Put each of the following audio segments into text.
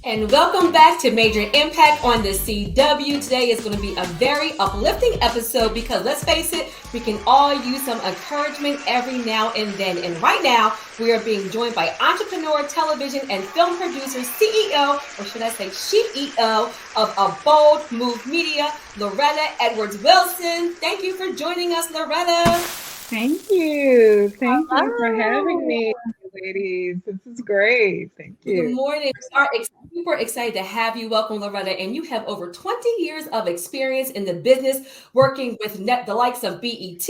And welcome back to Major Impact on the CW. Today is going to be a very uplifting episode because let's face it, we can all use some encouragement every now and then. And right now, we are being joined by entrepreneur, television, and film producer, CEO, or should I say CEO of A Bold Move Media, Loretta Edwards Wilson. Thank you for joining us, Loretta. Thank you. Thank you for having me, ladies. This is great. Thank you. Good morning. We are super excited to have you. Welcome, Loretta. And you have over 20 years of experience in the business, working with the likes of BET,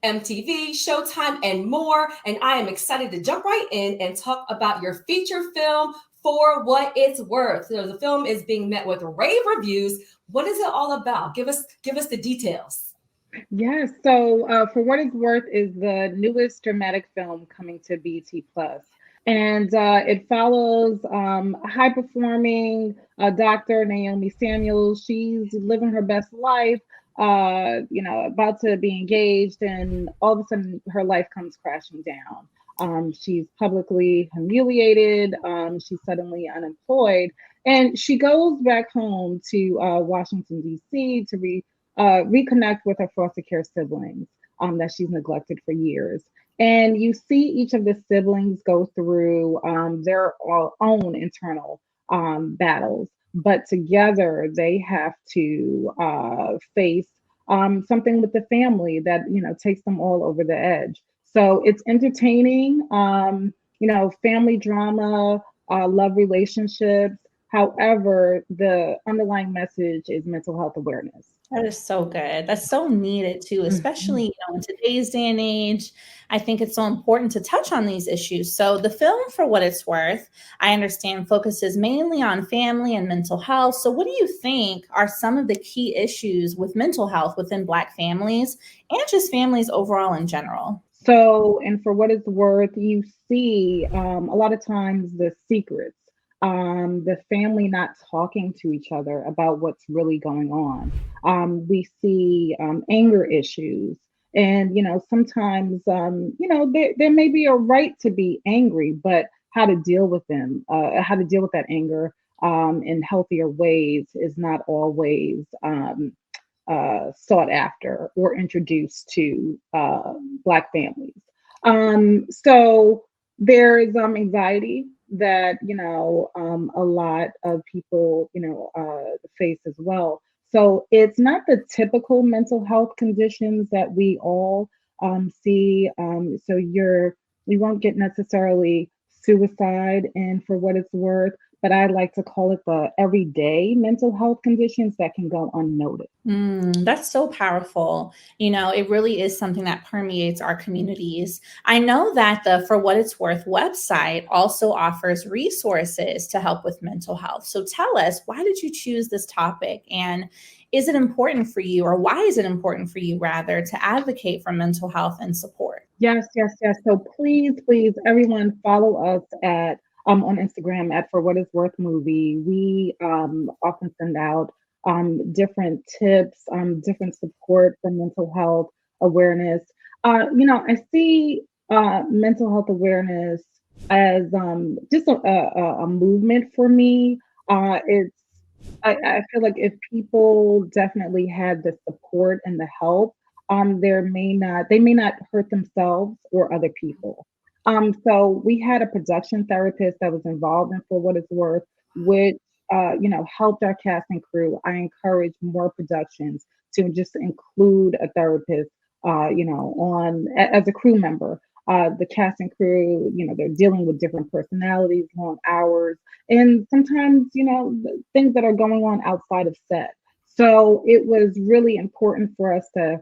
MTV, Showtime, and more. And I am excited to jump right in and talk about your feature film, For What It's Worth. So the film is being met with rave reviews. What is it all about? Give us the details. Yes. So, For What It's Worth is the newest dramatic film coming to BT Plus, and it follows high performing Dr. Naomi Samuels. She's living her best life. About to be engaged, and all of a sudden her life comes crashing down. She's publicly humiliated. She's suddenly unemployed, and she goes back home to Washington D.C. to reconnect with her foster care siblings that she's neglected for years. And you see each of the siblings go through their own internal battles, but together they have to face something with the family that takes them all over the edge. So it's entertaining, family drama, love relationships. However, the underlying message is mental health awareness. That is so good. That's so needed too, especially in today's day and age. I think it's so important to touch on these issues. So the film, For What It's Worth, I understand focuses mainly on family and mental health. So what do you think are some of the key issues with mental health within Black families and just families overall in general? So, and For What It's Worth, you see a lot of times the secrets. The family not talking to each other about what's really going on. We see anger issues. And, sometimes, there may be a right to be angry, but how to deal with them, how to deal with that anger in healthier ways is not always sought after or introduced to Black families. So there's anxiety that a lot of people face as well. So it's not the typical mental health conditions that we all see. So you won't get necessarily suicide and For What It's Worth, but I like to call it the everyday mental health conditions that can go unnoticed. That's so powerful. It really is something that permeates our communities. I know that the For What It's Worth website also offers resources to help with mental health. So tell us, why did you choose this topic? And is it important for you, or why is it important for you, rather, to advocate for mental health and support? Yes. So please, everyone follow us on Instagram at For What It's Worth Movie. We often send out different tips, different support for mental health awareness. I see mental health awareness as just a movement for me. I feel like if people definitely had the support and the help, they may not hurt themselves or other people. So we had a production therapist that was involved in For What It's Worth, which helped our cast and crew. I encourage more productions to just include a therapist, on as a crew member. The cast and crew, they're dealing with different personalities, long hours, and sometimes, things that are going on outside of set. So it was really important for us to,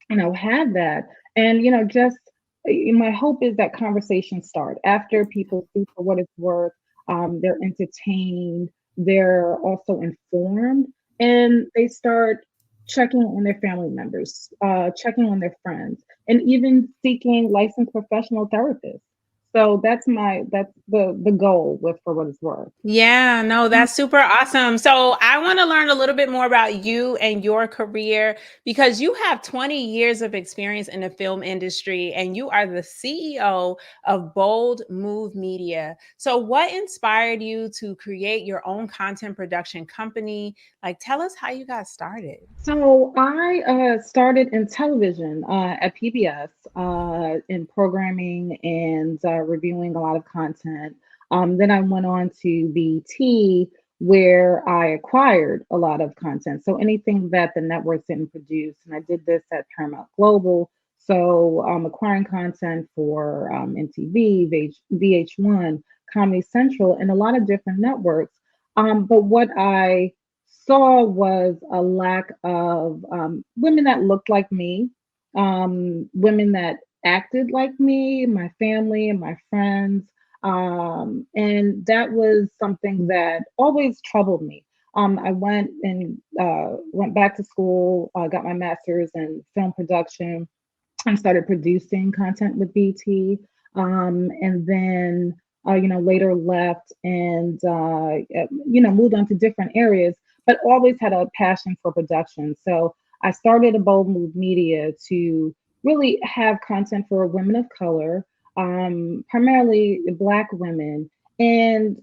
have that. And, just my hope is that conversations start after people see For What It's Worth. They're entertained, they're also informed, and they start checking on their family members, checking on their friends, and even seeking licensed professional therapists. So that's the goal with For What It's Worth. Yeah, no, that's super awesome. So I want to learn a little bit more about you and your career, because you have 20 years of experience in the film industry and you are the CEO of Bold Move Media. So what inspired you to create your own content production company? Like, tell us how you got started. So I started in television at PBS in programming and reviewing a lot of content. Then I went on to BT, where I acquired a lot of content. So anything that the networks didn't produce, and I did this at Paramount Global. So acquiring content for MTV, VH1, Comedy Central, and a lot of different networks. But what I saw was a lack of women that looked like me, women that acted like me, my family and my friends. And that was something that always troubled me. I went back to school, got my master's in film production, and started producing content with BT. And then, later left and, moved on to different areas, but always had a passion for production. So I started a Bold Move Media to really have content for women of color, primarily Black women, and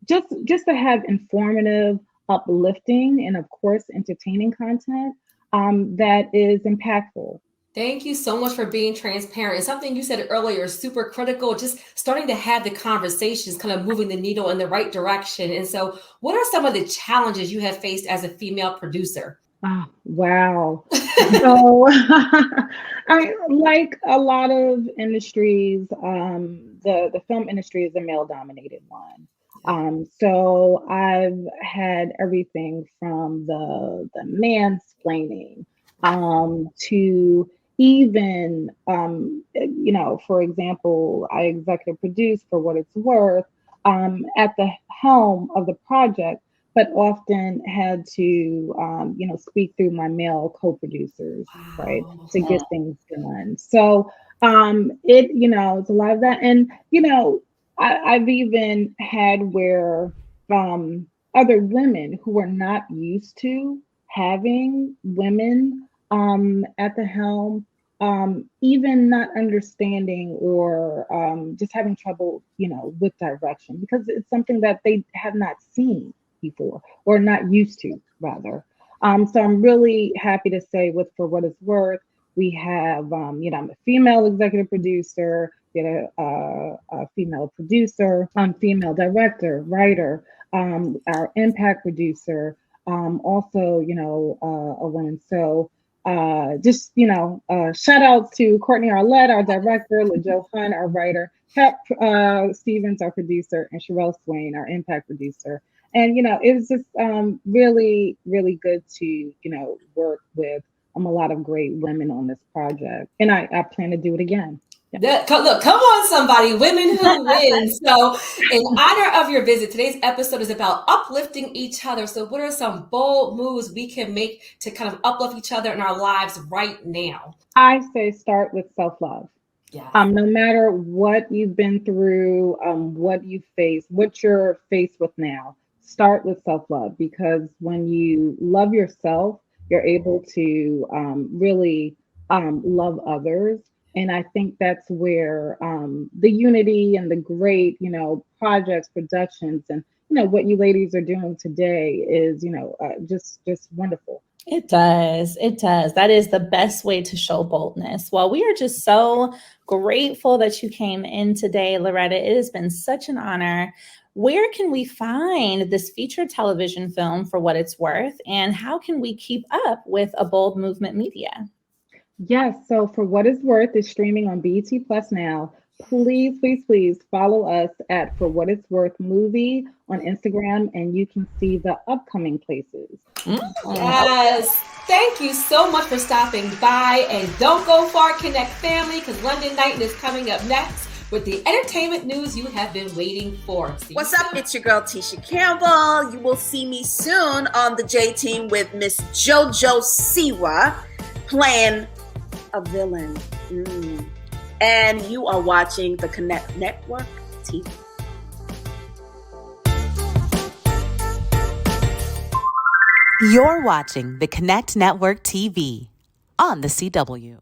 just to have informative, uplifting, and of course, entertaining content that is impactful. Thank you so much for being transparent. And something you said earlier is super critical, just starting to have the conversations, kind of moving the needle in the right direction. And so, what are some of the challenges you have faced as a female producer? Oh, wow. So, I like a lot of industries, the film industry is a male dominated one. So I've had everything from the mansplaining to even, for example, I executive produced For What It's Worth at the helm of the project, but often had to, speak through my male co-producers, right, to get things done. So it's a lot of that. And, I've even had where other women who are not used to having women at the helm, even not understanding or just having trouble, with direction, because it's something that they have not seen before or not used to, rather. So I'm really happy to say with For What It's Worth, we have, I'm a female executive producer, we had a female producer, female director, writer, our impact producer, also, a woman. So shout out to Courtney Arlette, our director, LaJoe Hunt, our writer, Cap Stevens, our producer, and Sherelle Swain, our impact producer. And, it was just really, really good to, work with a lot of great women on this project. And I plan to do it again. Yeah. Look, come on, somebody, women who win. So in honor of your visit, today's episode is about uplifting each other. So what are some bold moves we can make to kind of uplift each other in our lives right now? I say start with self-love. Yeah. No matter what you've been through, what you face, what you're faced with now, start with self-love, because when you love yourself, you're able to really love others. And I think that's where the unity and the great, projects, productions, and, what you ladies are doing today is, just wonderful. It does. It does. That is the best way to show boldness. Well, we are just so grateful that you came in today, Loretta. It has been such an honor. Where can we find this feature television film For What It's Worth? And how can we keep up with A Bold Movement Media? Yes, so For What It's Worth is streaming on BET Plus now. Please, please, please follow us at For What It's Worth Movie on Instagram, and you can see the upcoming places. Yes. Thank you so much for stopping by. And don't go far, Connect family, because London Night is coming up next with the entertainment news you have been waiting for. What's up? It's your girl, Tisha Campbell. You will see me soon on the J Team with Miss JoJo Siwa playing a villain. and you are watching the Connect Network TV. You're watching the Connect Network TV on the CW.